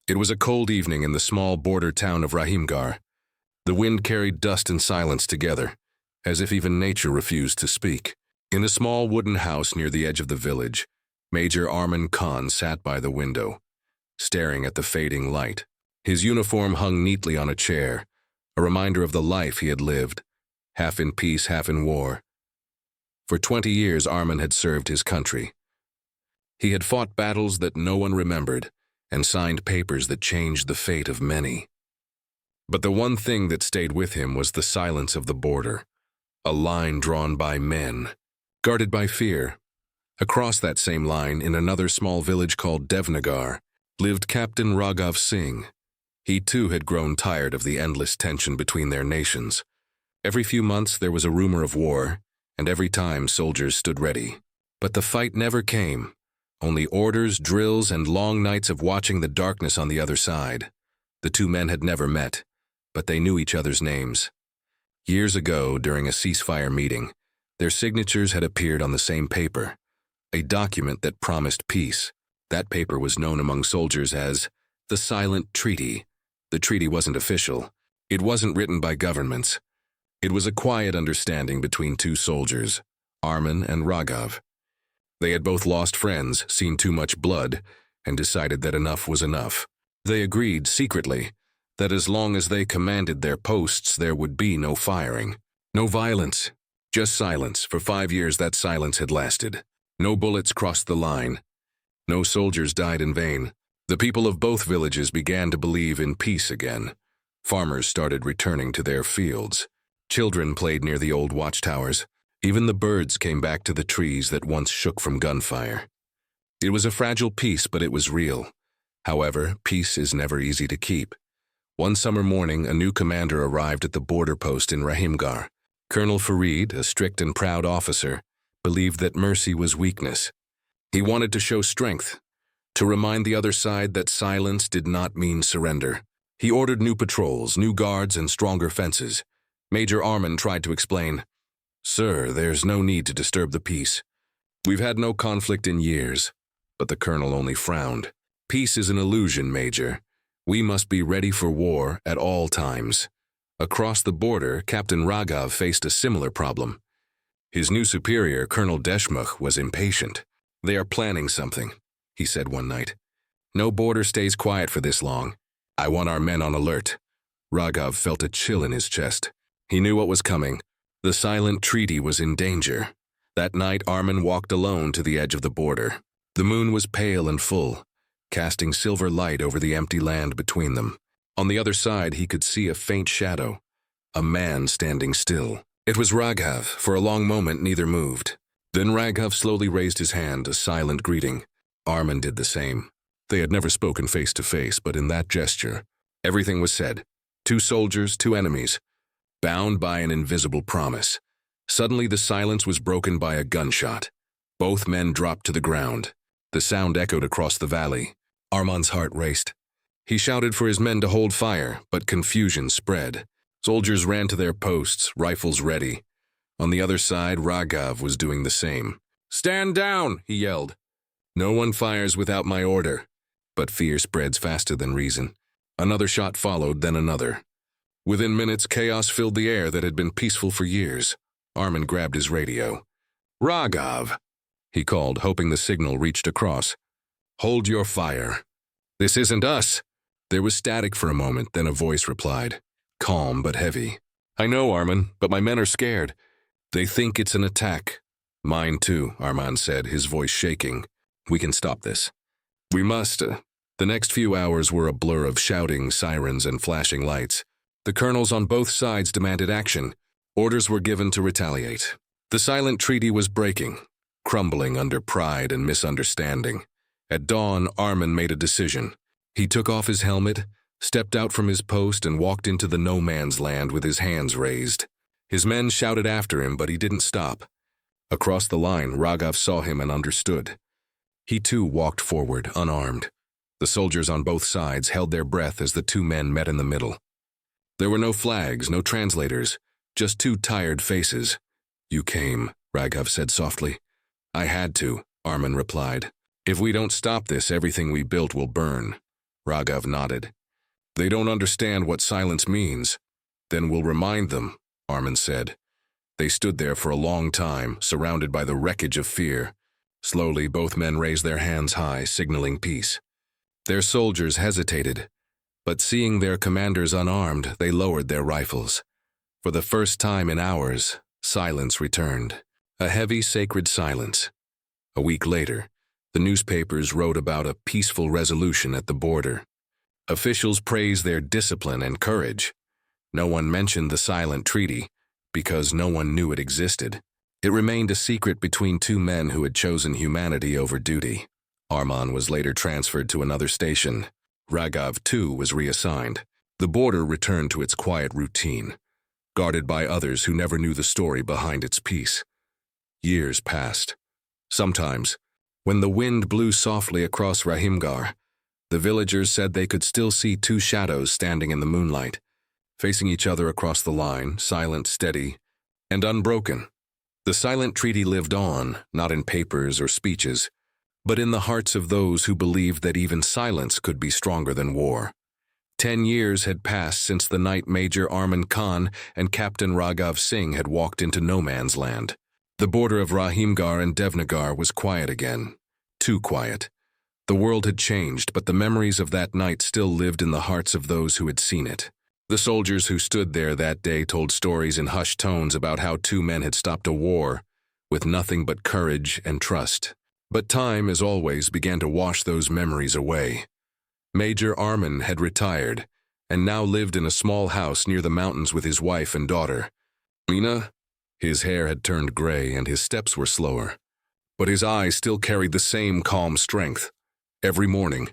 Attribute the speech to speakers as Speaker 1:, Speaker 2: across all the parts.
Speaker 1: It was a cold evening in the small border town of Rahimgar. The wind carried dust and silence together, as if even nature refused to speak. In a small wooden house near the edge of the village, Major Arman Khan sat by the window, staring at the fading light. His uniform hung neatly on a chair, a reminder of the life he had lived, half in peace, half in war. For 20 years, Arman had served his country. He had fought battles that no one remembered and signed papers that changed the fate of many. But the one thing that stayed with him was the silence of the border, a line drawn by men, guarded by fear. Across that same line, in another small village called Devnagar, lived Captain Raghav Singh. He too had grown tired of the endless tension between their nations. Every few months there was a rumor of war, and every time soldiers stood ready. But the fight never came. Only orders, drills, and long nights of watching the darkness on the other side. The two men had never met, but they knew each other's names. Years ago, during a ceasefire meeting, their signatures had appeared on the same paper, a document that promised peace. That paper was known among soldiers as the Silent Treaty. The treaty wasn't official. It wasn't written by governments. It was a quiet understanding between two soldiers, Arman and Raghav. They had both lost friends, seen too much blood, and decided that enough was enough. They agreed secretly that as long as they commanded their posts, there would be no firing, no violence, just silence. For 5 years that silence had lasted. No bullets crossed the line. No soldiers died in vain. The people of both villages began to believe in peace again. Farmers started returning to their fields. Children played near the old watchtowers. Even the birds came back to the trees that once shook from gunfire. It was a fragile peace, but it was real. However, peace is never easy to keep. One summer morning, a new commander arrived at the border post in Rahimgar. Colonel Farid, a strict and proud officer, believed that mercy was weakness. He wanted to show strength, to remind the other side that silence did not mean surrender. He ordered new patrols, new guards, and stronger fences. Major Arman tried to explain, "Sir, there's no need to disturb the peace. We've had no conflict in years." But the colonel only frowned. "Peace is an illusion, Major. We must be ready for war at all times." Across the border, Captain Raghav faced a similar problem. His new superior, Colonel Deshmukh, was impatient. "They are planning something," he said one night. "No border stays quiet for this long. I want our men on alert." Raghav felt a chill in his chest. He knew what was coming. The Silent Treaty was in danger. That night, Arman walked alone to the edge of the border. The moon was pale and full, casting silver light over the empty land between them. On the other side, he could see a faint shadow, a man standing still. It was Raghav. For a long moment, neither moved. Then Raghav slowly raised his hand, a silent greeting. Arman did the same. They had never spoken face to face, but in that gesture, everything was said. Two soldiers, two enemies, bound by an invisible promise. Suddenly the silence was broken by a gunshot. Both men dropped to the ground. The sound echoed across the valley. Arman's heart raced. He shouted for his men to hold fire, but confusion spread. Soldiers ran to their posts, rifles ready. On the other side, Raghav was doing the same. "Stand down," he yelled. "No one fires without my order." But fear spreads faster than reason. Another shot followed, then another. Within minutes, chaos filled the air that had been peaceful for years. Arman grabbed his radio. "Raghav," he called, hoping the signal reached across. "Hold your fire. This isn't us." There was static for a moment, then a voice replied, calm but heavy. "I know, Arman, but my men are scared. They think it's an attack." "Mine too," Arman said, his voice shaking. "We can stop this. We must." The next few hours were a blur of shouting, sirens, and flashing lights. The colonels on both sides demanded action. Orders were given to retaliate. The Silent Treaty was breaking, crumbling under pride and misunderstanding. At dawn, Arman made a decision. He took off his helmet, stepped out from his post, and walked into the no-man's land with his hands raised. His men shouted after him, but he didn't stop. Across the line, Raghav saw him and understood. He too walked forward, unarmed. The soldiers on both sides held their breath as the two men met in the middle. There were no flags, no translators, just two tired faces. "You came," Raghav said softly. "I had to," Arman replied. "If we don't stop this, everything we built will burn." Raghav nodded. They don't understand what silence means. Then we'll remind them, Armin said. They stood there for a long time, surrounded by the wreckage of fear. Slowly, both men raised their hands high, signaling peace. Their soldiers hesitated, but seeing their commanders unarmed, they lowered their rifles. For the first time in hours, silence returned. A heavy, sacred silence. A week later, the newspapers wrote about a peaceful resolution at the border. Officials praised their discipline and courage. No one mentioned the silent treaty, because no one knew it existed. It remained a secret between two men who had chosen humanity over duty. Arman was later transferred to another station. Raghav, too, was reassigned. The border returned to its quiet routine, guarded by others who never knew the story behind its peace. Years passed. Sometimes, when the wind blew softly across Rahimgar, the villagers said they could still see two shadows standing in the moonlight, facing each other across the line, silent, steady, and unbroken. The silent treaty lived on, not in papers or speeches, but in the hearts of those who believed that even silence could be stronger than war. 10 years had passed since the night Major Arman Khan and Captain Raghav Singh had walked into no man's land. The border of Rahimgar and Devnagar was quiet again. Too quiet. The world had changed, but the memories of that night still lived in the hearts of those who had seen it. The soldiers who stood there that day told stories in hushed tones about how two men had stopped a war with nothing but courage and trust. But time, as always, began to wash those memories away. Major Arman had retired and now lived in a small house near the mountains with his wife and daughter. Mina? His hair had turned gray and his steps were slower, but his eyes still carried the same calm strength. Every morning,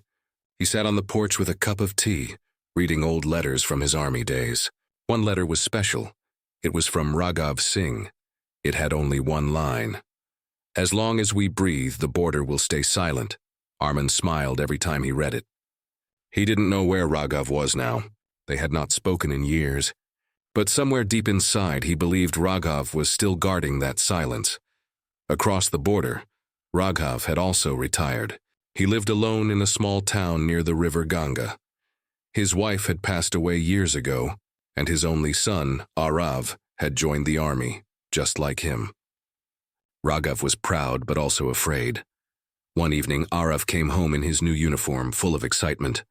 Speaker 1: he sat on the porch with a cup of tea, reading old letters from his army days. One letter was special. It was from Raghav Singh. It had only one line. As long as we breathe, the border will stay silent. Arman smiled every time he read it. He didn't know where Raghav was now. They had not spoken in years. But somewhere deep inside, he believed Raghav was still guarding that silence. Across the border, Raghav had also retired. He lived alone in a small town near the river Ganga. His wife had passed away years ago, and his only son, Arav, had joined the army, just like him. Raghav was proud but also afraid. One evening, Arav came home in his new uniform, full of excitement.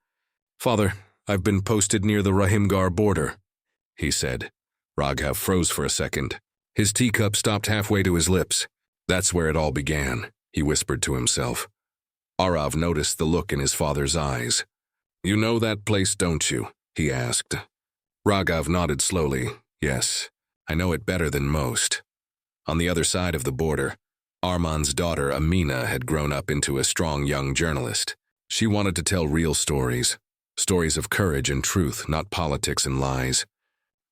Speaker 1: "Father, I've been posted near the Rahimgar border," he said. Raghav froze for a second. His teacup stopped halfway to his lips. "That's where it all began," he whispered to himself. Arav noticed the look in his father's eyes. "You know that place, don't you?" he asked. Raghav nodded slowly. "Yes, I know it better than most." On the other side of the border, Arman's daughter Amina had grown up into a strong young journalist. She wanted to tell real stories, stories of courage and truth, not politics and lies.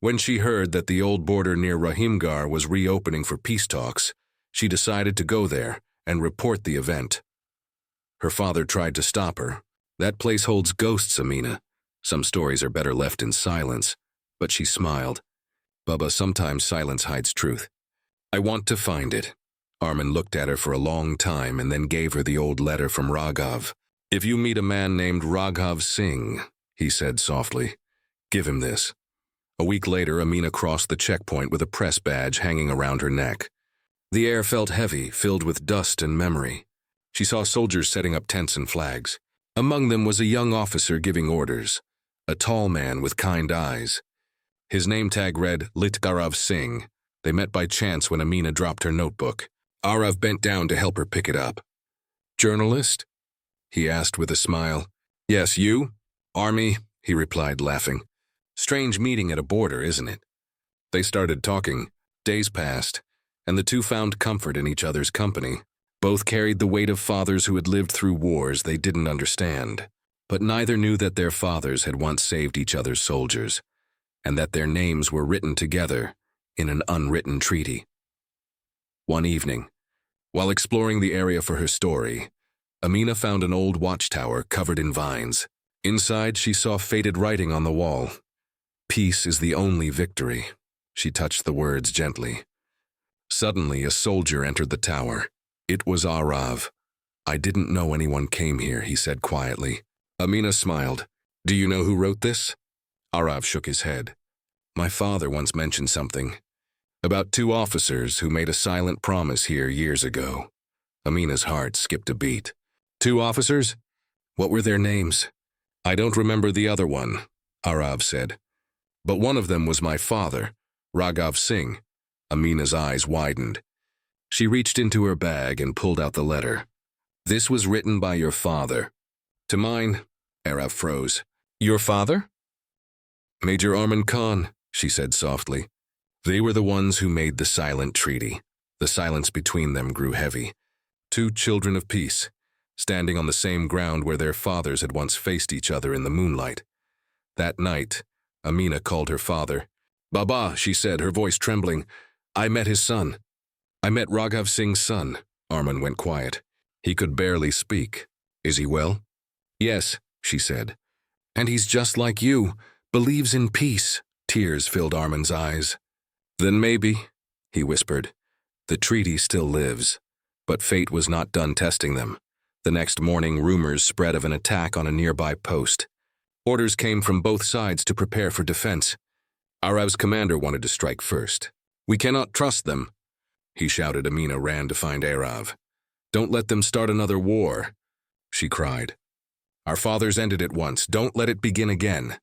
Speaker 1: When she heard that the old border near Rahimgar was reopening for peace talks, she decided to go there and report the event. Her father tried to stop her. "That place holds ghosts, Amina. Some stories are better left in silence." But she smiled. "Bubba, sometimes silence hides truth. I want to find it." Arman looked at her for a long time and then gave her the old letter from Raghav. "If you meet a man named Raghav Singh," he said softly, "give him this." A week later, Amina crossed the checkpoint with a press badge hanging around her neck. The air felt heavy, filled with dust and memory. She saw soldiers setting up tents and flags. Among them was a young officer giving orders, a tall man with kind eyes. His name tag read Litgarav Singh. They met by chance when Amina dropped her notebook. Arav bent down to help her pick it up. "Journalist?" he asked with a smile. "Yes, you?" "Army," he replied, laughing. "Strange meeting at a border, isn't it?" They started talking. Days passed, and the two found comfort in each other's company. Both carried the weight of fathers who had lived through wars they didn't understand, but neither knew that their fathers had once saved each other's soldiers, and that their names were written together in an unwritten treaty. One evening, while exploring the area for her story, Amina found an old watchtower covered in vines. Inside, she saw faded writing on the wall. "Peace is the only victory." She touched the words gently. Suddenly, a soldier entered the tower. It was Arav. "I didn't know anyone came here," he said quietly. Amina smiled. Do you know who wrote this? Arav shook his head. My father once mentioned something about 2 officers who made a silent promise here years ago. Amina's heart skipped a beat. 2 officers? What were their names? I don't remember the other one, Arav said. But one of them was my father, Raghav Singh. Amina's eyes widened. She reached into her bag and pulled out the letter. This was written by your father. To mine, Arav froze. Your father? Major Arman Khan, she said softly. They were the ones who made the silent treaty. The silence between them grew heavy. 2 children of peace, standing on the same ground where their fathers had once faced each other in the moonlight. That night, Amina called her father. Baba, she said, her voice trembling. I met his son. I met Raghav Singh's son. Arman went quiet. He could barely speak. Is he well? Yes, she said. And he's just like you, believes in peace. Tears filled Arman's eyes. Then maybe, he whispered. The treaty still lives. But fate was not done testing them. The next morning, rumors spread of an attack on a nearby post. Orders came from both sides to prepare for defense. Arav's commander wanted to strike first. We cannot trust them, he shouted. Amina ran to find Arav. Don't let them start another war, she cried. Our fathers ended it once. Don't let it begin again.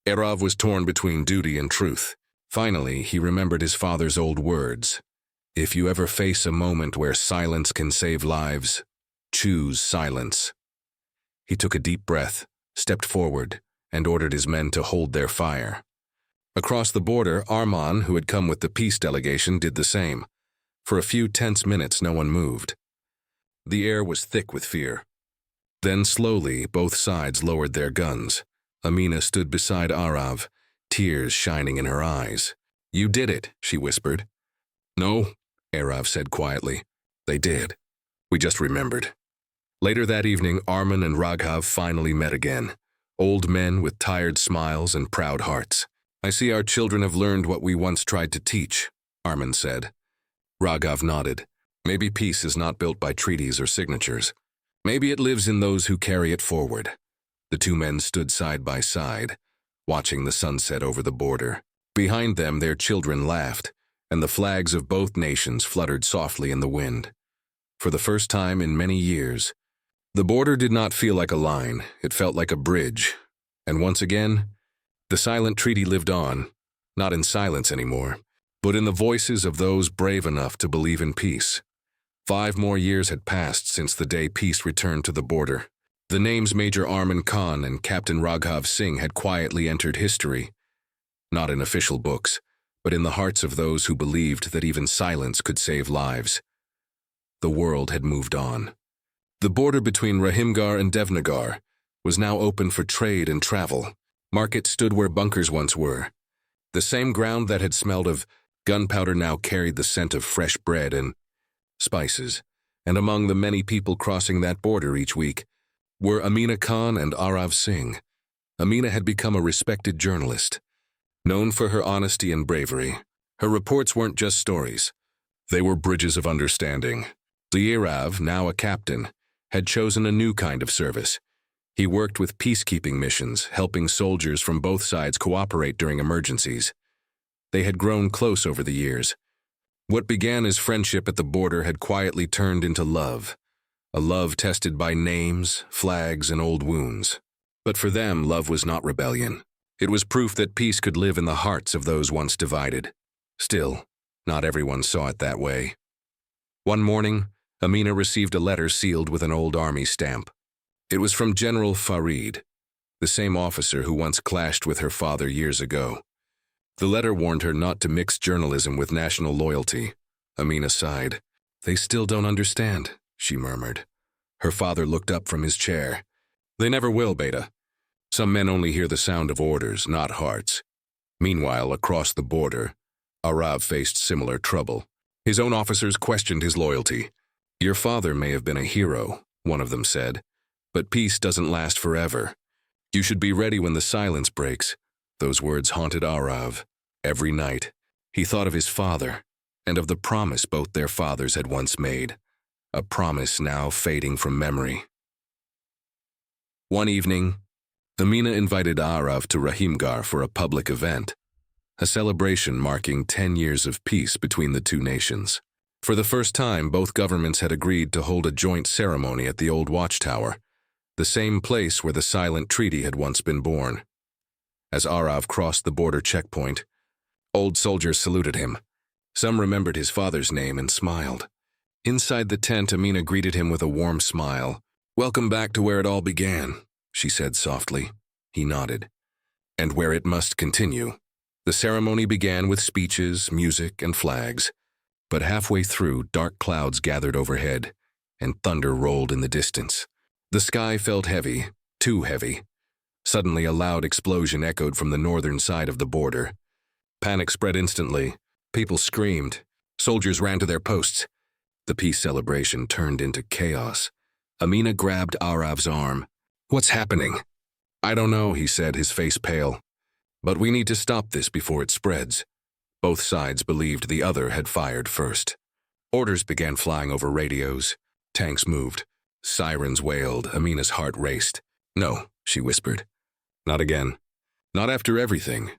Speaker 1: Arav was torn between duty and truth. Finally, he remembered his father's old words. If you ever face a moment where silence can save lives, choose silence. He took a deep breath, stepped forward, and ordered his men to hold their fire. Across the border, Arman, who had come with the peace delegation, did the same. For a few tense minutes, no one moved. The air was thick with fear. Then slowly, both sides lowered their guns. Amina stood beside Arav, tears shining in her eyes. You did it, she whispered. No, Arav said quietly. They did. We just remembered. Later that evening, Arman and Raghav finally met again. Old men with tired smiles and proud hearts. I see our children have learned what we once tried to teach, Arman said. Raghav nodded. Maybe peace is not built by treaties or signatures. Maybe it lives in those who carry it forward. The 2 men stood side by side, watching the sunset over the border. Behind them, their children laughed, and the flags of both nations fluttered softly in the wind. For the first time in many years, the border did not feel like a line. It felt like a bridge. And once again, the silent treaty lived on, not in silence anymore, but in the voices of those brave enough to believe in peace. 5 more years had passed since the day peace returned to the border. The names Major Arman Khan and Captain Raghav Singh had quietly entered history, not in official books, but in the hearts of those who believed that even silence could save lives. The world had moved on. The border between Rahimgar and Devnagar was now open for trade and travel. Markets stood where bunkers once were. The same ground that had smelled of gunpowder now carried the scent of fresh bread and spices, and among the many people crossing that border each week were Amina Khan and Arav Singh. Amina had become a respected journalist, known for her honesty and bravery. Her reports weren't just stories. They were bridges of understanding. Arav, now a captain, had chosen a new kind of service. He worked with peacekeeping missions, helping soldiers from both sides cooperate during emergencies. They had grown close over the years. What began as friendship at the border had quietly turned into love, a love tested by names, flags, and old wounds. But for them, love was not rebellion. It was proof that peace could live in the hearts of those once divided. Still, not everyone saw it that way. One morning, Amina received a letter sealed with an old army stamp. It was from General Farid, the same officer who once clashed with her father years ago. The letter warned her not to mix journalism with national loyalty. Amina sighed. They still don't understand, she murmured. Her father looked up from his chair. They never will, Beta. Some men only hear the sound of orders, not hearts. Meanwhile, across the border, Arav faced similar trouble. His own officers questioned his loyalty. Your father may have been a hero, one of them said, but peace doesn't last forever. You should be ready when the silence breaks. Those words haunted Arav. Every night, he thought of his father and of the promise both their fathers had once made, a promise now fading from memory. One evening, Amina invited Arav to Rahimgar for a public event, a celebration marking 10 years of peace between the two nations. For the first time, both governments had agreed to hold a joint ceremony at the old watchtower, the same place where the silent treaty had once been born. As Arav crossed the border checkpoint, old soldiers saluted him. Some remembered his father's name and smiled. Inside the tent, Amina greeted him with a warm smile. "Welcome back to where it all began," she said softly. He nodded. "And where it must continue." The ceremony began with speeches, music, and flags. But halfway through, dark clouds gathered overhead, and thunder rolled in the distance. The sky felt heavy, too heavy. Suddenly, a loud explosion echoed from the northern side of the border. Panic spread instantly. People screamed. Soldiers ran to their posts. The peace celebration turned into chaos. Amina grabbed Arav's arm. "What's happening?" "I don't know," he said, his face pale. "But we need to stop this before it spreads." Both sides believed the other had fired first. Orders began flying over radios. Tanks moved. Sirens wailed. Amina's heart raced. "No," she whispered. "Not again. Not after everything."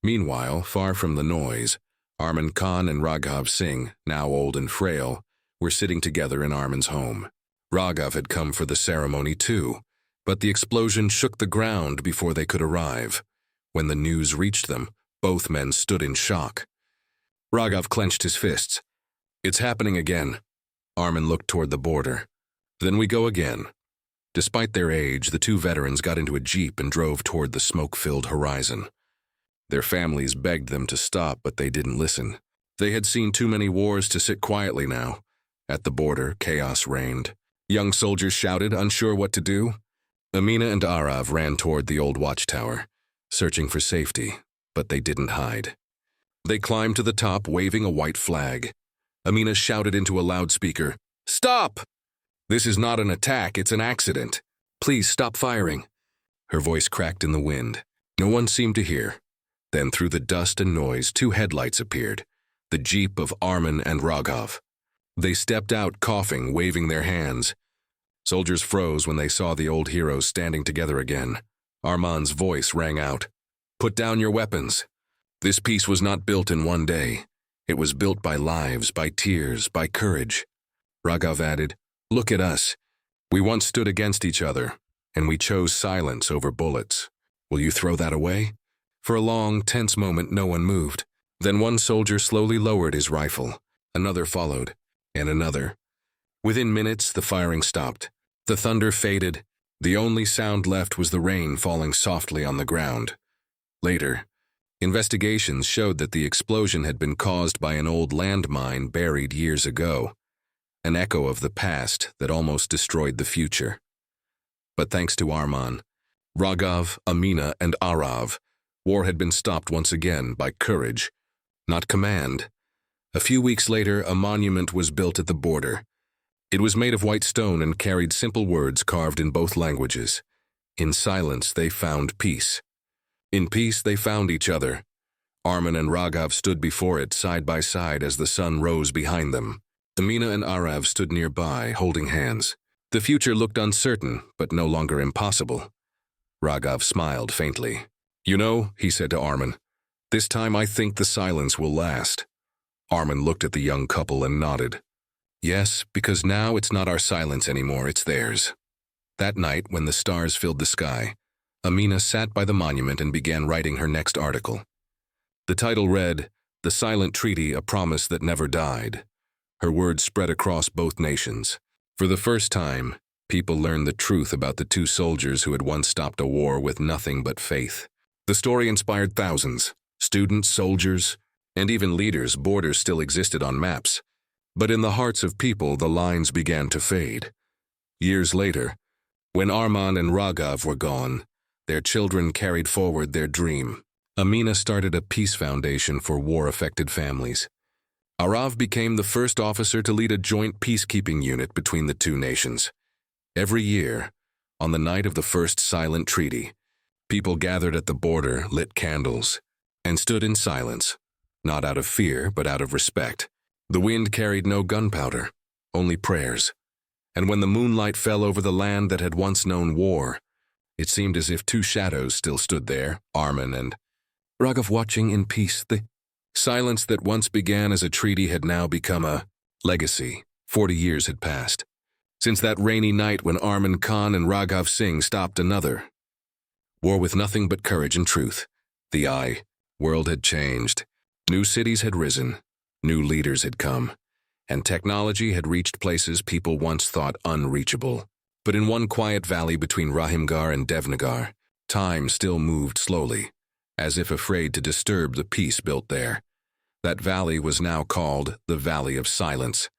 Speaker 1: Meanwhile, far from the noise, Arman Khan and Raghav Singh, now old and frail, were sitting together in Arman's home. Raghav had come for the ceremony too, but the explosion shook the ground before they could arrive. When the news reached them, both men stood in shock. Raghav clenched his fists. "It's happening again." Arman looked toward the border. "Then we go again." Despite their age, the two veterans got into a jeep and drove toward the smoke-filled horizon. Their families begged them to stop, but they didn't listen. They had seen too many wars to sit quietly now. At the border, chaos reigned. Young soldiers shouted, unsure what to do. Amina and Arav ran toward the old watchtower, searching for safety, but they didn't hide. They climbed to the top, waving a white flag. Amina shouted into a loudspeaker, "Stop! This is not an attack, it's an accident. Please stop firing." Her voice cracked in the wind. No one seemed to hear. Then through the dust and noise, two headlights appeared, the jeep of Arman and Raghav. They stepped out, coughing, waving their hands. Soldiers froze when they saw the old heroes standing together again. Arman's voice rang out, "Put down your weapons." This peace was not built in one day. It was built by lives, by tears, by courage. Raghav added, "Look at us. We once stood against each other, and we chose silence over bullets. Will you throw that away?" For a long, tense moment, no one moved. Then one soldier slowly lowered his rifle. Another followed, and another. Within minutes, the firing stopped. The thunder faded. The only sound left was the rain falling softly on the ground. Later, investigations showed that the explosion had been caused by an old landmine buried years ago, an echo of the past that almost destroyed the future. But thanks to Arman, Raghav, Amina, and Arav, war had been stopped once again by courage, not command. A few weeks later, a monument was built at the border. It was made of white stone and carried simple words carved in both languages. In silence, they found peace. In peace, they found each other. Arman and Raghav stood before it side by side as the sun rose behind them. Amina and Arav stood nearby, holding hands. The future looked uncertain, but no longer impossible. Raghav smiled faintly. "You know," he said to Arman, "this time I think the silence will last." Arman looked at the young couple and nodded. "Yes, because now it's not our silence anymore, it's theirs." That night, when the stars filled the sky, Amina sat by the monument and began writing her next article. The title read, "The Silent Treaty, a Promise That Never Died." Her words spread across both nations. For the first time, people learned the truth about the two soldiers who had once stopped a war with nothing but faith. The story inspired thousands, students, soldiers, and even leaders. Borders still existed on maps, but in the hearts of people the lines began to fade. Years later, when Arman and Raghav were gone, their children carried forward their dream. Amina started a peace foundation for war-affected families. Arav became the first officer to lead a joint peacekeeping unit between the two nations. Every year, on the night of the first silent treaty, people gathered at the border, lit candles, and stood in silence, not out of fear, but out of respect. The wind carried no gunpowder, only prayers. And when the moonlight fell over the land that had once known war, It seemed as if two shadows still stood there, Armin and Raghav, watching in peace. The silence that once began as a treaty had now become a legacy. 40 years had passed since that rainy night when Armin Khan and Raghav Singh stopped another war with nothing but courage and truth. The world had changed. New cities had risen, new leaders had come, and technology had reached places people once thought unreachable. But in one quiet valley between Rahimgarh and Devnagar, time still moved slowly, as if afraid to disturb the peace built there. That valley was now called the Valley of Silence,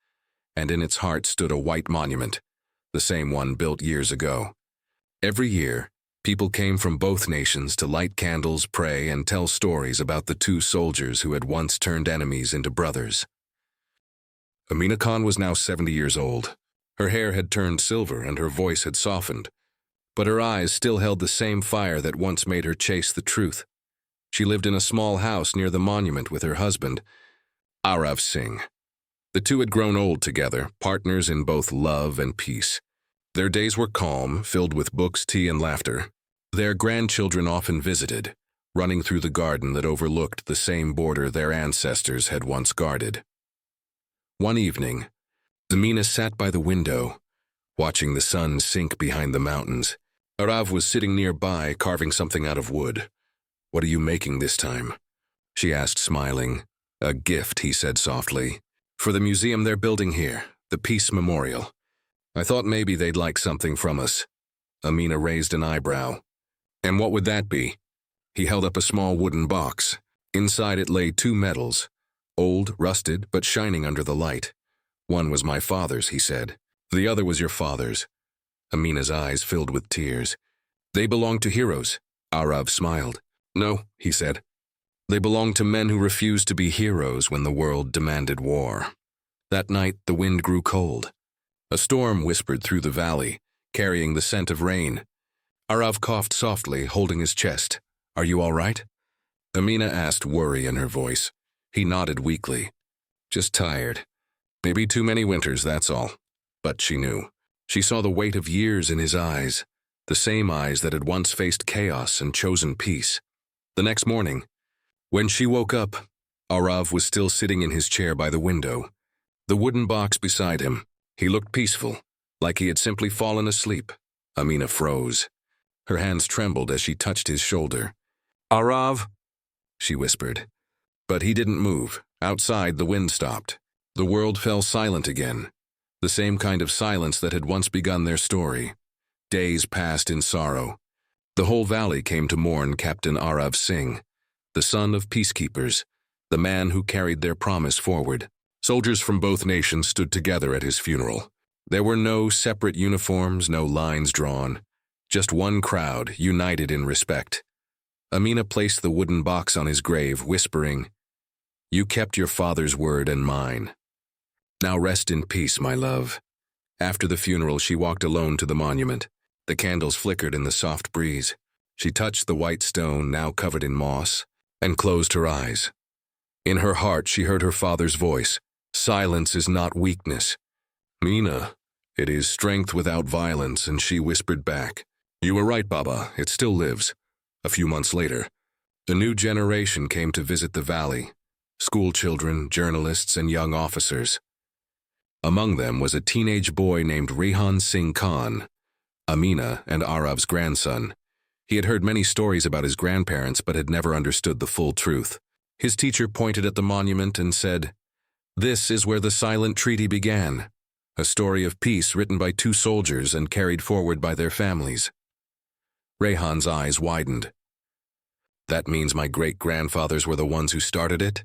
Speaker 1: and in its heart stood a white monument, the same one built years ago. Every year, people came from both nations to light candles, pray, and tell stories about the two soldiers who had once turned enemies into brothers. Amina Khan was now 70 years old. Her hair had turned silver and her voice had softened, but her eyes still held the same fire that once made her chase the truth. She lived in a small house near the monument with her husband, Arav Singh. The two had grown old together, partners in both love and peace. Their days were calm, filled with books, tea, and laughter. Their grandchildren often visited, running through the garden that overlooked the same border their ancestors had once guarded. One evening, Amina sat by the window, watching the sun sink behind the mountains. Arav was sitting nearby, carving something out of wood. "What are you making this time?" she asked, smiling. "A gift," he said softly. "For the museum they're building here, the Peace Memorial. I thought maybe they'd like something from us." Amina raised an eyebrow. "And what would that be?" He held up a small wooden box. Inside it lay two medals, old, rusted, but shining under the light. "One was my father's," he said. "The other was your father's." Amina's eyes filled with tears. "They belong to heroes." Arav smiled. "No," he said. "They belong to men who refused to be heroes when the world demanded war." That night, the wind grew cold. A storm whispered through the valley, carrying the scent of rain. Arav coughed softly, holding his chest. "Are you all right?" Amina asked, worry in her voice. He nodded weakly. "Just tired. Maybe too many winters, that's all." But she knew. She saw the weight of years in his eyes, the same eyes that had once faced chaos and chosen peace. The next morning, when she woke up, Arav was still sitting in his chair by the window, the wooden box beside him. He looked peaceful, like he had simply fallen asleep. Amina froze. Her hands trembled as she touched his shoulder. "Arav," she whispered. But he didn't move. Outside, the wind stopped. The world fell silent again, the same kind of silence that had once begun their story. Days passed in sorrow. The whole valley came to mourn Captain Arav Singh, the son of peacekeepers, the man who carried their promise forward. Soldiers from both nations stood together at his funeral. There were no separate uniforms, no lines drawn, just one crowd, united in respect. Amina placed the wooden box on his grave, whispering, "You kept your father's word and mine. Now rest in peace, my love." After the funeral, she walked alone to the monument. The candles flickered in the soft breeze. She touched the white stone, now covered in moss, and closed her eyes. In her heart, she heard her father's voice. "Silence is not weakness, Mina. It is strength without violence," and she whispered back, "You were right, Baba, it still lives." A few months later, a new generation came to visit the valley. School children, journalists, and young officers. Among them was a teenage boy named Rehan Singh Khan, Amina and Arav's grandson. He had heard many stories about his grandparents but had never understood the full truth. His teacher pointed at the monument and said, "This is where the silent treaty began, a story of peace written by two soldiers and carried forward by their families." Rehan's eyes widened. "That means my great-grandfathers were the ones who started it?"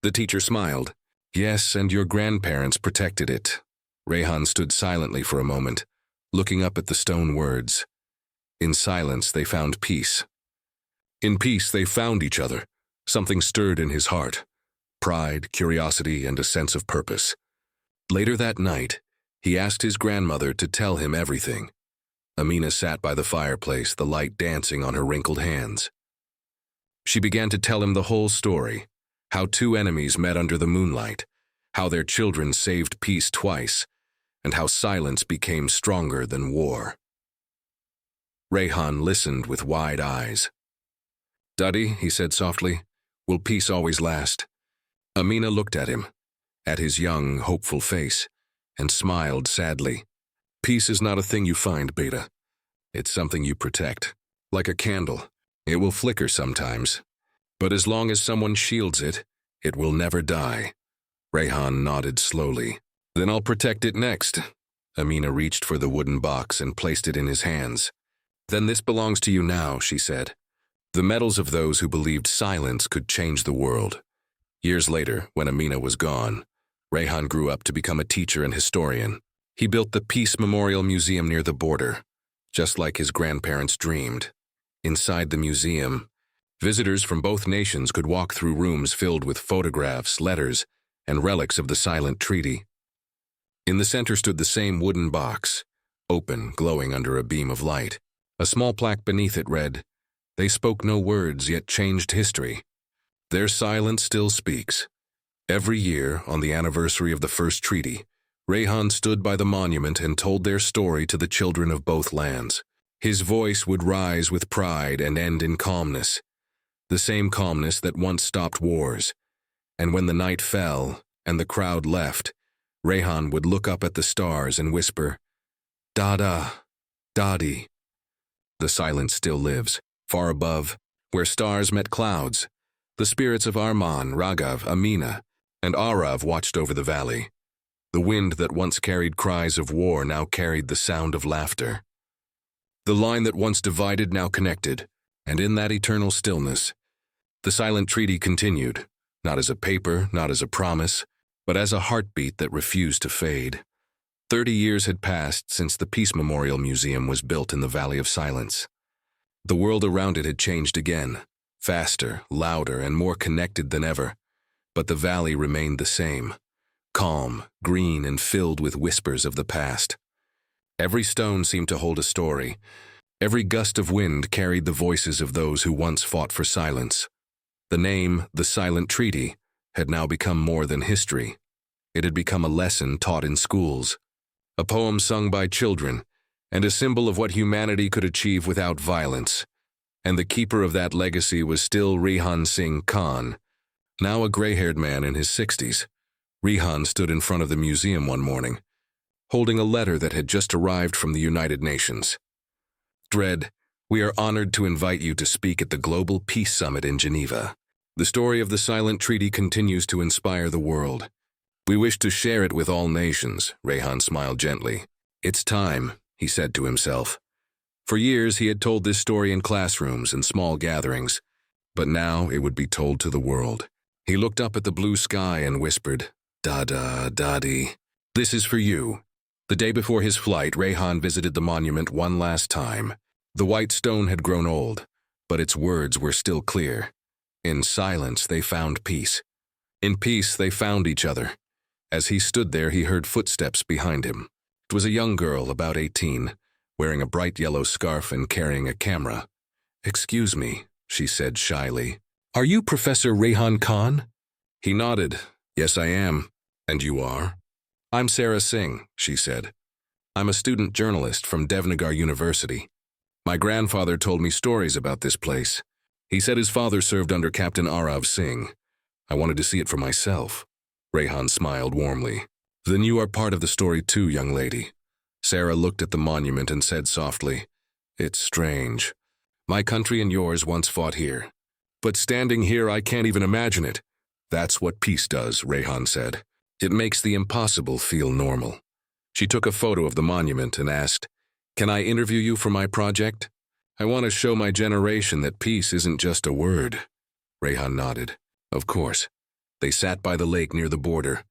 Speaker 1: The teacher smiled. "Yes, and your grandparents protected it." Rehan stood silently for a moment, looking up at the stone words. In silence, they found peace. In peace, they found each other. Something stirred in his heart. Pride, curiosity, and a sense of purpose. Later that night, he asked his grandmother to tell him everything. Amina sat by the fireplace, the light dancing on her wrinkled hands. She began to tell him the whole story, how two enemies met under the moonlight, how their children saved peace twice, and how silence became stronger than war. Rayhan listened with wide eyes. "Duddy," he said softly, "will peace always last?" Amina looked at him, at his young, hopeful face, and smiled sadly. "Peace is not a thing you find, Beta. It's something you protect. Like a candle, it will flicker sometimes. But as long as someone shields it, it will never die." Rayhan nodded slowly. "Then I'll protect it next." Amina reached for the wooden box and placed it in his hands. "Then this belongs to you now," she said. The metals of those who believed silence could change the world. Years later, when Amina was gone, Rayhan grew up to become a teacher and historian. He built the Peace Memorial Museum near the border, just like his grandparents dreamed. Inside the museum, visitors from both nations could walk through rooms filled with photographs, letters, and relics of the silent treaty. In the center stood the same wooden box, open, glowing under a beam of light. A small plaque beneath it read, "They spoke no words, yet changed history. Their silence still speaks." Every year, on the anniversary of the first treaty, Rayhan stood by the monument and told their story to the children of both lands. His voice would rise with pride and end in calmness, the same calmness that once stopped wars. And when the night fell and the crowd left, Rayhan would look up at the stars and whisper, "Dada, Dadi." The silence still lives, far above, where stars met clouds. The spirits of Arman, Raghav, Amina, and Arav watched over the valley. The wind that once carried cries of war now carried the sound of laughter. The line that once divided now connected, and in that eternal stillness, the silent treaty continued, not as a paper, not as a promise, but as a heartbeat that refused to fade. 30 years had passed since the Peace Memorial Museum was built in the Valley of Silence. The world around it had changed again, faster, louder, and more connected than ever, but the valley remained the same, calm, green, and filled with whispers of the past. Every stone seemed to hold a story. Every gust of wind carried the voices of those who once fought for silence. The name, the Silent Treaty, had now become more than history. It had become a lesson taught in schools, a poem sung by children, and a symbol of what humanity could achieve without violence. And the keeper of that legacy was still Rayhan Singh Khan, now a gray-haired man in his 60s. Rayhan stood in front of the museum one morning, holding a letter that had just arrived from the United Nations. "Dread, we are honored to invite you to speak at the Global Peace Summit in Geneva. The story of the Silent Treaty continues to inspire the world. We wish to share it with all nations." Rayhan smiled gently. "It's time," he said to himself. For years he had told this story in classrooms and small gatherings, but now it would be told to the world. He looked up at the blue sky and whispered, "Dada, Dadi, this is for you." The day before his flight, Rayhan visited the monument one last time. The white stone had grown old, but its words were still clear. In silence they found peace. In peace they found each other. As he stood there, he heard footsteps behind him. It was a young girl, about 18, wearing a bright yellow scarf and carrying a camera. "Excuse me," she said shyly. "Are you Professor Rayhan Khan?" He nodded. "Yes, I am. And you are?" "I'm Sarah Singh," she said. "I'm a student journalist from Devnagar University. My grandfather told me stories about this place. He said his father served under Captain Arav Singh. I wanted to see it for myself." Rayhan smiled warmly. "Then you are part of the story too, young lady." Sarah looked at the monument and said softly, "It's strange. My country and yours once fought here. But standing here, I can't even imagine it." "That's what peace does," Rayhan said. "It makes the impossible feel normal." She took a photo of the monument and asked, "Can I interview you for my project? I want to show my generation that peace isn't just a word." Rayhan nodded. "Of course." They sat by the lake near the border,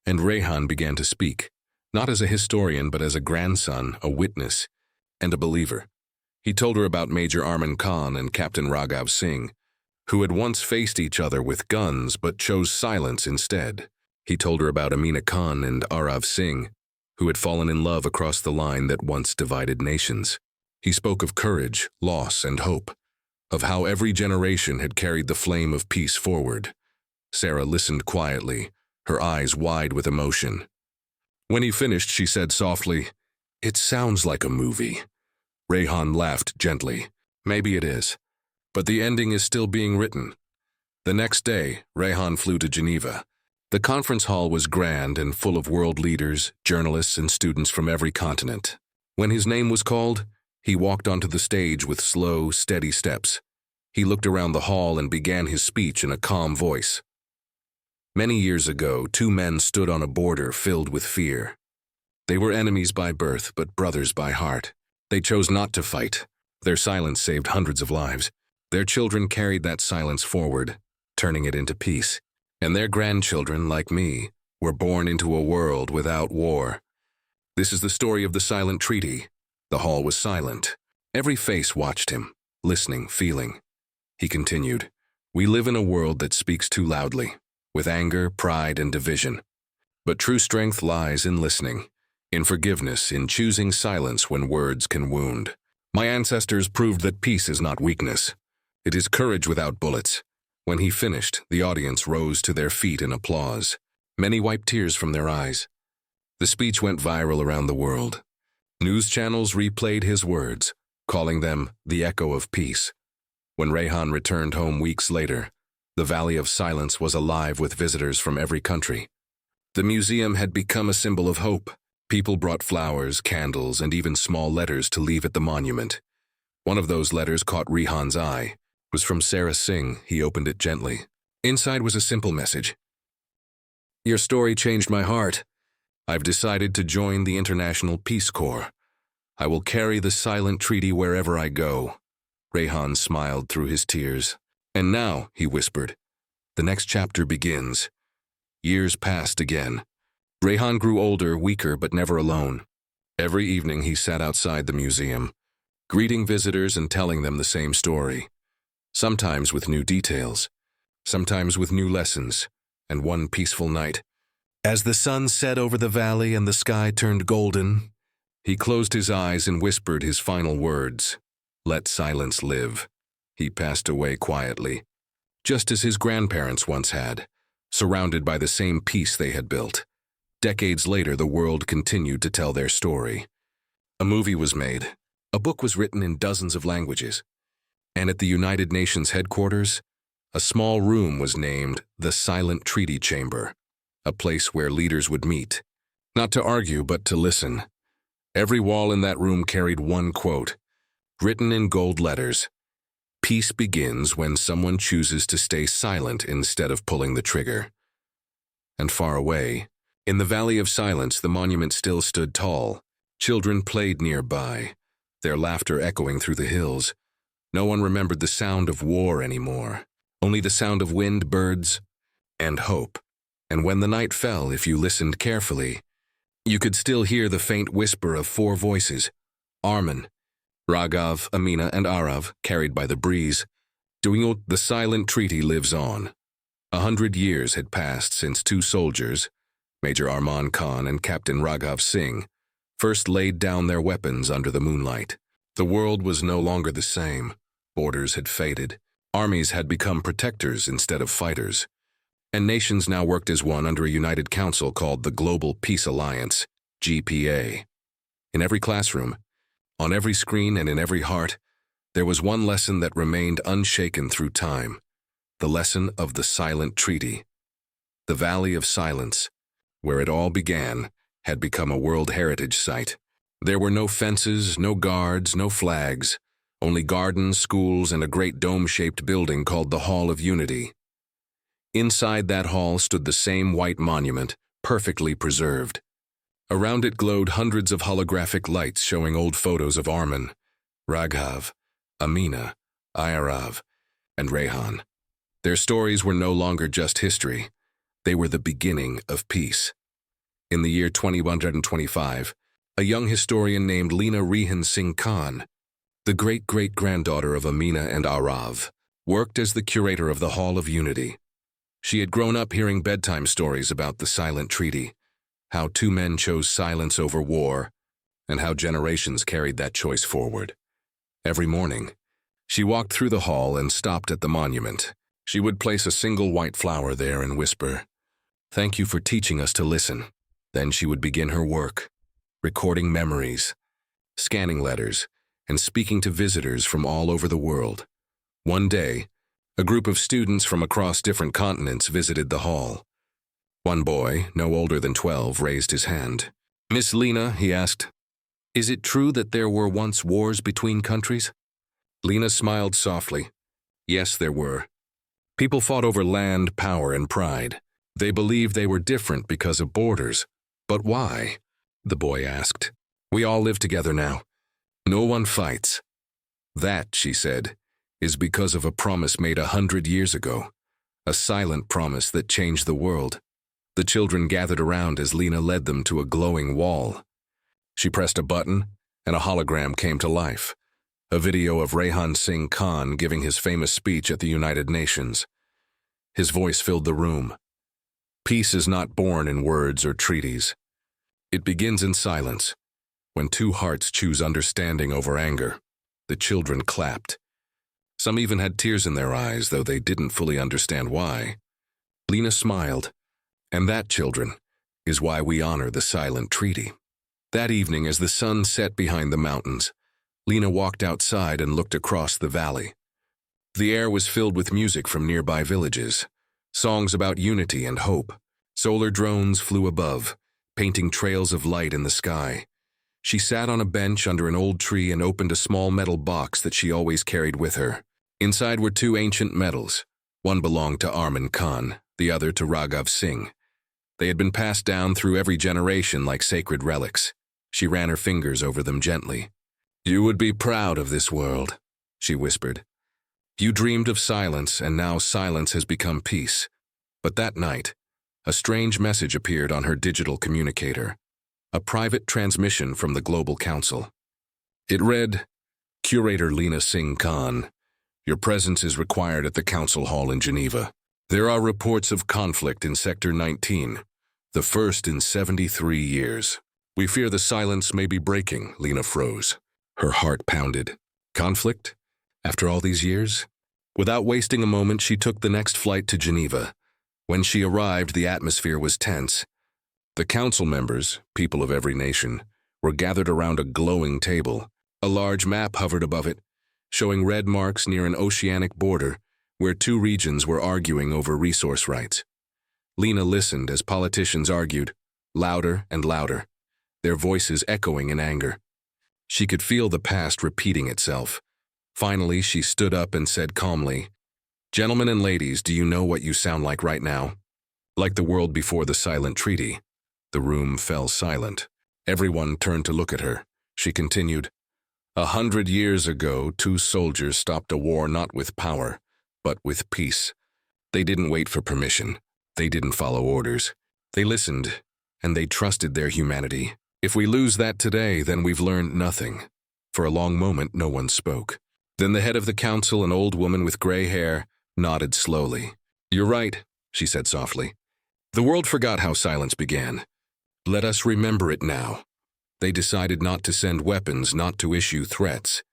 Speaker 1: and Rayhan began to speak, not as a historian but as a grandson, a witness, and a believer. He told her about Major Arman Khan and Captain Raghav Singh, who had once faced each other with guns but chose silence instead. He told her about Amina Khan and Arav Singh, who had fallen in love across the line that once divided nations. He spoke of courage, loss, and hope, of how every generation had carried the flame of peace forward. Sarah listened quietly, her eyes wide with emotion. When he finished, she said softly, "It sounds like a movie." Rayhan laughed gently. Maybe it is. But the ending is still being written. The next day, Rayhan flew to Geneva. The conference hall was grand and full of world leaders, journalists, and students from every continent. When his name was called, he walked onto the stage with slow, steady steps. He looked around the hall and began his speech in a calm voice. Many years ago, two men stood on a border filled with fear. They were enemies by birth, but brothers by heart. They chose not to fight. Their silence saved hundreds of lives. Their children carried that silence forward, turning it into peace. And their grandchildren, like me, were born into a world without war. This is the story of the silent treaty. The hall was silent. Every face watched him, listening, feeling. He continued, "We live in a world that speaks too loudly, with anger, pride, and division. But true strength lies in listening, in forgiveness, in choosing silence when words can wound. My ancestors proved that peace is not weakness. It is courage without bullets." When he finished, the audience rose to their feet in applause. Many wiped tears from their eyes. The speech went viral around the world. News channels replayed his words, calling them the echo of peace. When Rayhan returned home weeks later, the Valley of Silence was alive with visitors from every country. The museum had become a symbol of hope. People brought flowers, candles, and even small letters to leave at the monument. One of those letters caught Rayhan's eye. It was from Sarah Singh. He opened it gently. Inside was a simple message. "Your story changed my heart. I've decided to join the International Peace Corps. I will carry the silent treaty wherever I go." Rayhan smiled through his tears. "And now," he whispered, "the next chapter begins." Years passed again. Rayhan grew older, weaker, but never alone. Every evening he sat outside the museum, greeting visitors and telling them the same story. Sometimes with new details, sometimes with new lessons, and one peaceful night, as the sun set over the valley and the sky turned golden, he closed his eyes and whispered his final words. "Let silence live." He passed away quietly, just as his grandparents once had, surrounded by the same peace they had built. Decades later, the world continued to tell their story. A movie was made. A book was written in dozens of languages. And at the United Nations headquarters, a small room was named the Silent Treaty Chamber, a place where leaders would meet, not to argue but to listen. Every wall in that room carried one quote, written in gold letters. "Peace begins when someone chooses to stay silent instead of pulling the trigger." And far away, in the Valley of Silence, the monument still stood tall. Children played nearby, their laughter echoing through the hills. No one remembered the sound of war anymore, only the sound of wind, birds, and hope. And when the night fell, if you listened carefully, you could still hear the faint whisper of four voices, Armin, Raghav, Amina, and Arav, carried by the breeze. The silent treaty lives on. 100 years had passed since two soldiers, Major Arman Khan and Captain Raghav Singh, first laid down their weapons under the moonlight. The world was no longer the same. Borders had faded. Armies had become protectors instead of fighters. And nations now worked as one under a united council called the Global Peace Alliance, GPA. In every classroom, on every screen, and in every heart, there was one lesson that remained unshaken through time. The lesson of the silent treaty. The Valley of Silence, where it all began, had become a World Heritage Site. There were no fences, no guards, no flags, only gardens, schools, and a great dome-shaped building called the Hall of Unity. Inside that hall stood the same white monument, perfectly preserved. Around it glowed hundreds of holographic lights showing old photos of Armin, Raghav, Amina, Ayarav, and Rayhan. Their stories were no longer just history. They were the beginning of peace. In the year 2125, a young historian named Leena Rehan Singh Khan, the great-great-granddaughter of Amina and Arav, worked as the curator of the Hall of Unity. She had grown up hearing bedtime stories about the silent treaty, how two men chose silence over war, and how generations carried that choice forward. Every morning, she walked through the hall and stopped at the monument. She would place a single white flower there and whisper, "Thank you for teaching us to listen." Then she would begin her work, recording memories, scanning letters, and speaking to visitors from all over the world. One day, a group of students from across different continents visited the hall. One boy, no older than 12, raised his hand. "Miss Lena," he asked, "is it true that there were once wars between countries?" Lena smiled softly. Yes, there were. People fought over land, power, and pride. They believed they were different because of borders. But why? The boy asked. "We all live together now. No one fights." "That," she said, "is because of a promise made 100 years ago. A silent promise that changed the world." The children gathered around as Lena led them to a glowing wall. She pressed a button, and a hologram came to life. A video of Rehan Singh Khan giving his famous speech at the United Nations. His voice filled the room. Peace is not born in words or treaties. It begins in silence, when two hearts choose understanding over anger. The children clapped. Some even had tears in their eyes, though they didn't fully understand why. Lena smiled. And that, children, is why we honor the silent treaty. That evening, as the sun set behind the mountains, Lena walked outside and looked across the valley. The air was filled with music from nearby villages, songs about unity and hope. Solar drones flew above, painting trails of light in the sky. She sat on a bench under an old tree and opened a small metal box that she always carried with her. Inside were two ancient medals. One belonged to Arman Khan, the other to Raghav Singh. They had been passed down through every generation like sacred relics. She ran her fingers over them gently. "You would be proud of this world," she whispered. "You dreamed of silence, and now silence has become peace." But that night, a strange message appeared on her digital communicator, a private transmission from the Global Council. It read, "Curator Lena Singh Khan, your presence is required at the Council Hall in Geneva. There are reports of conflict in Sector 19, the first in 73 years. We fear the silence may be breaking." Lena froze. Her heart pounded. Conflict? After all these years? Without wasting a moment, she took the next flight to Geneva. When she arrived, the atmosphere was tense. The council members, people of every nation, were gathered around a glowing table. A large map hovered above it, showing red marks near an oceanic border where two regions were arguing over resource rights. Lena listened as politicians argued, louder and louder, their voices echoing in anger. She could feel the past repeating itself. Finally, she stood up and said calmly, "Gentlemen and ladies, do you know what you sound like right now? Like the world before the silent treaty." The room fell silent. Everyone turned to look at her. She continued, 100 years ago, two soldiers stopped a war not with power, but with peace. They didn't wait for permission. They didn't follow orders. They listened, and they trusted their humanity. If we lose that today, then we've learned nothing." For a long moment, no one spoke. Then the head of the council, an old woman with gray hair, nodded slowly. "You're right," she said softly. "The world forgot how silence began. Let us remember it now. They decided not to send weapons, not to issue threats.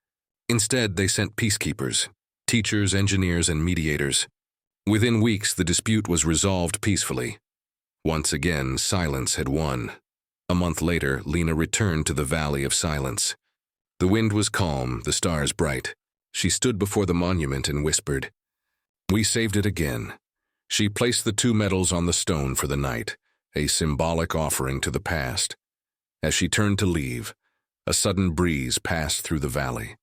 Speaker 1: Instead, they sent peacekeepers, teachers, engineers, and mediators. Within weeks, the dispute was resolved peacefully. Once again, silence had won. A month later, Lena returned to the Valley of Silence. The wind was calm, the stars bright. She stood before the monument and whispered, "We saved it again." She placed the two medals on the stone for the night, a symbolic offering to the past. As she turned to leave, a sudden breeze passed through the valley.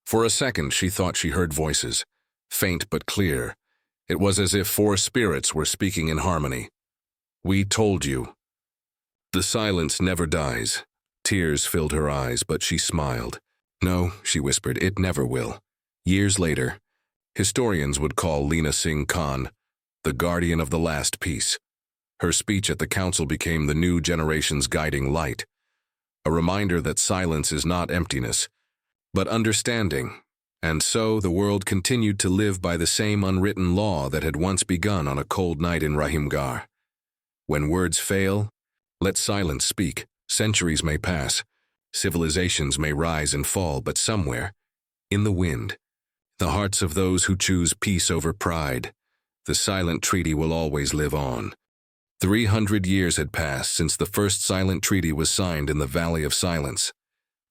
Speaker 1: For a second, she thought she heard voices, faint but clear. It was as if four spirits were speaking in harmony. "We told you." The silence never dies. Tears filled her eyes, but she smiled. "No," she whispered, "it never will." Years later, historians would call Lena Singh Khan the guardian of the last peace. Her speech at the council became the new generation's guiding light, a reminder that silence is not emptiness, but understanding. And so the world continued to live by the same unwritten law that had once begun on a cold night in Rahimgar. When words fail, let silence speak. Centuries may pass, civilizations may rise and fall, but somewhere, in the wind, the hearts of those who choose peace over pride, the silent treaty will always live on. 300 years had passed since the first silent treaty was signed in the Valley of Silence.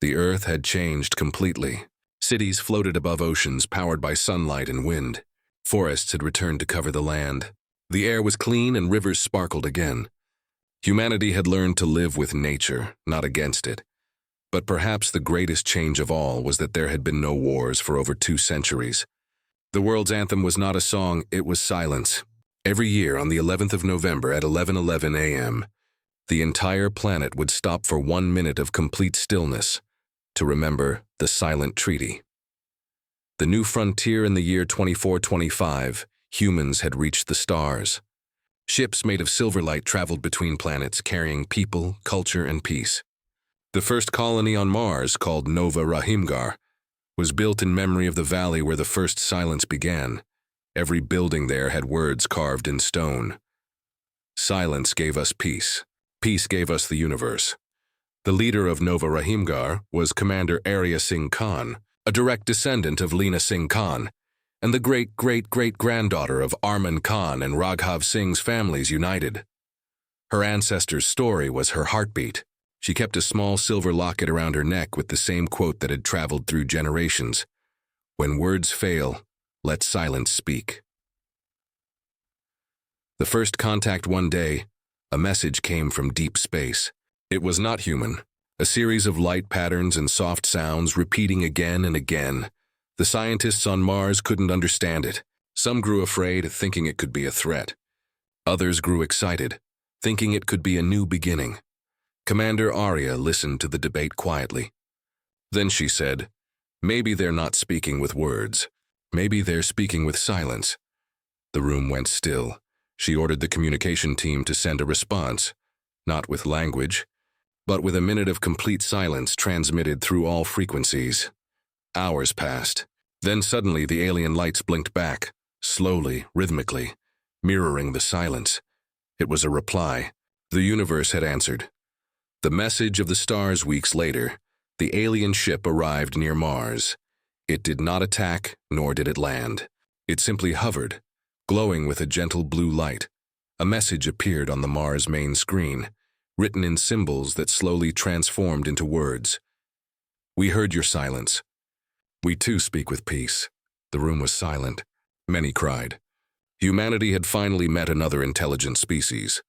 Speaker 1: The Earth had changed completely. Cities floated above oceans powered by sunlight and wind. Forests had returned to cover the land. The air was clean and rivers sparkled again. Humanity had learned to live with nature, not against it. But perhaps the greatest change of all was that there had been no wars for over 2 centuries. The world's anthem was not a song, it was silence. Every year on the 11th of November at 11:11 a.m., the entire planet would stop for 1 minute of complete stillness to remember the silent treaty. The new frontier in the year 2425, humans had reached the stars. Ships made of silver light traveled between planets carrying people, culture, and peace. The first colony on Mars, called Nova Rahimgar, was built in memory of the valley where the first silence began. Every building there had words carved in stone. Silence gave us peace. Peace gave us the universe. The leader of Nova Rahimgar was Commander Arya Singh Khan, a direct descendant of Leena Singh Khan, and the great-great-great-granddaughter of Arman Khan and Raghav Singh's families united. Her ancestor's story was her heartbeat. She kept a small silver locket around her neck with the same quote that had traveled through generations: "When words fail, let silence speak." The first contact one day, a message came from deep space. It was not human. A series of light patterns and soft sounds repeating again and again. The scientists on Mars couldn't understand it. Some grew afraid, thinking it could be a threat. Others grew excited, thinking it could be a new beginning. Commander Arya listened to the debate quietly. Then she said, "Maybe they're not speaking with words. Maybe they're speaking with silence." The room went still. She ordered the communication team to send a response, not with language, but with a minute of complete silence transmitted through all frequencies. Hours passed. Then suddenly the alien lights blinked back, slowly, rhythmically, mirroring the silence. It was a reply. The universe had answered. The message of the stars. Weeks later, the alien ship arrived near Mars. It did not attack, nor did it land. It simply hovered, glowing with a gentle blue light. A message appeared on the Mars main screen, written in symbols that slowly transformed into words. "We heard your silence. We too speak with peace." The room was silent. Many cried. Humanity had finally met another intelligent species.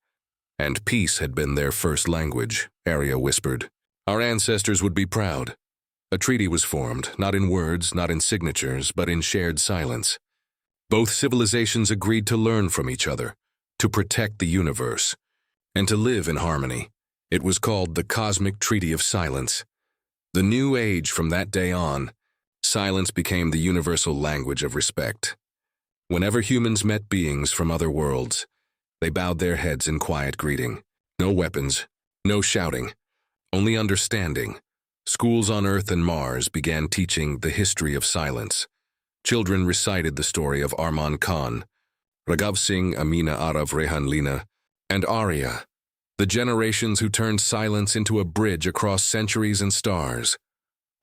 Speaker 1: And peace had been their first language, Arya whispered. Our ancestors would be proud. A treaty was formed, not in words, not in signatures, but in shared silence. Both civilizations agreed to learn from each other, to protect the universe, and to live in harmony. It was called the Cosmic Treaty of Silence. The new age. From that day on, silence became the universal language of respect. Whenever humans met beings from other worlds, they bowed their heads in quiet greeting. No weapons, no shouting, only understanding. Schools on Earth and Mars began teaching the history of silence. Children recited the story of Arman Khan, Raghav Singh, Amina Arav Rehan Leena, and Arya, the generations who turned silence into a bridge across centuries and stars.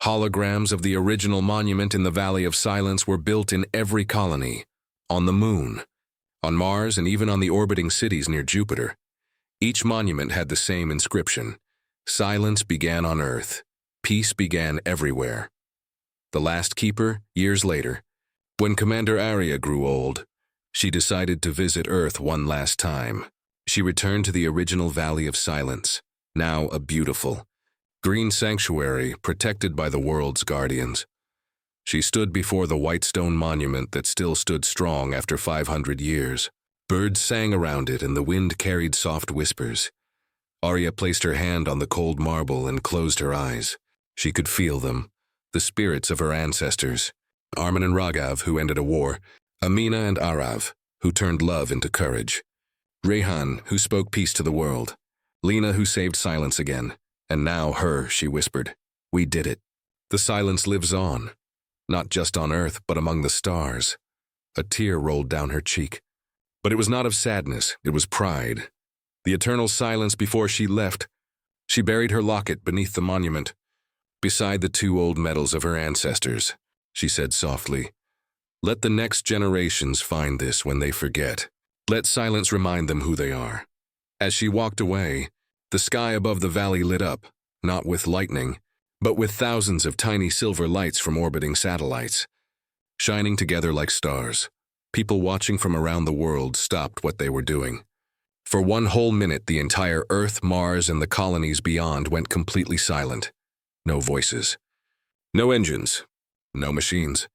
Speaker 1: Holograms of the original monument in the Valley of Silence were built in every colony, on the Moon, on Mars, and even on the orbiting cities near Jupiter. Each monument had the same inscription: "Silence began on Earth. Peace began everywhere." The last keeper, years later, when Commander Arya grew old, she decided to visit Earth one last time. She returned to the original Valley of Silence, now a beautiful, green sanctuary protected by the world's guardians. She stood before the white stone monument that still stood strong after 500 years. Birds sang around it and the wind carried soft whispers. Arya placed her hand on the cold marble and closed her eyes. She could feel them, the spirits of her ancestors. Arman and Raghav, who ended a war. Amina and Arav, who turned love into courage. Rehan, who spoke peace to the world. Leena, who saved silence again. And now her, she whispered. We did it. The silence lives on, not just on Earth, but among the stars. A tear rolled down her cheek. But it was not of sadness, it was pride. The eternal silence before she left. She buried her locket beneath the monument, beside the 2 old medals of her ancestors. She said softly, "Let the next generations find this when they forget. Let silence remind them who they are." As she walked away, the sky above the valley lit up, not with lightning, but with thousands of tiny silver lights from orbiting satellites, shining together like stars. People watching from around the world stopped what they were doing. For one whole minute, the entire Earth, Mars, and the colonies beyond went completely silent. No voices. No engines. No machines.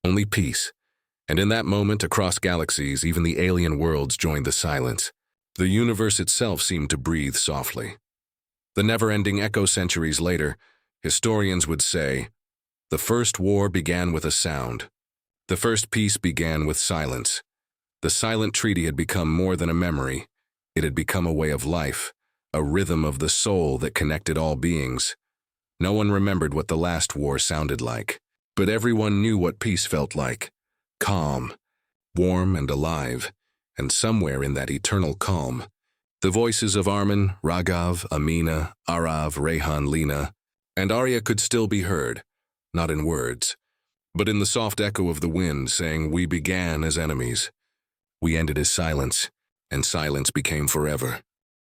Speaker 1: Only peace. And in that moment, across galaxies, even the alien worlds joined the silence. The universe itself seemed to breathe softly. The never-ending echo centuries later, historians would say, the first war began with a sound. The first peace began with silence. The silent treaty had become more than a memory. It had become a way of life, a rhythm of the soul that connected all beings. No one remembered what the last war sounded like, but everyone knew what peace felt like. Calm, warm and alive, and somewhere in that eternal calm, the voices of Armin, Raghav, Amina, Arav, Rehan, Lena, and Arya could still be heard, not in words, but in the soft echo of the wind saying, we began as enemies. We ended as silence, and silence became forever.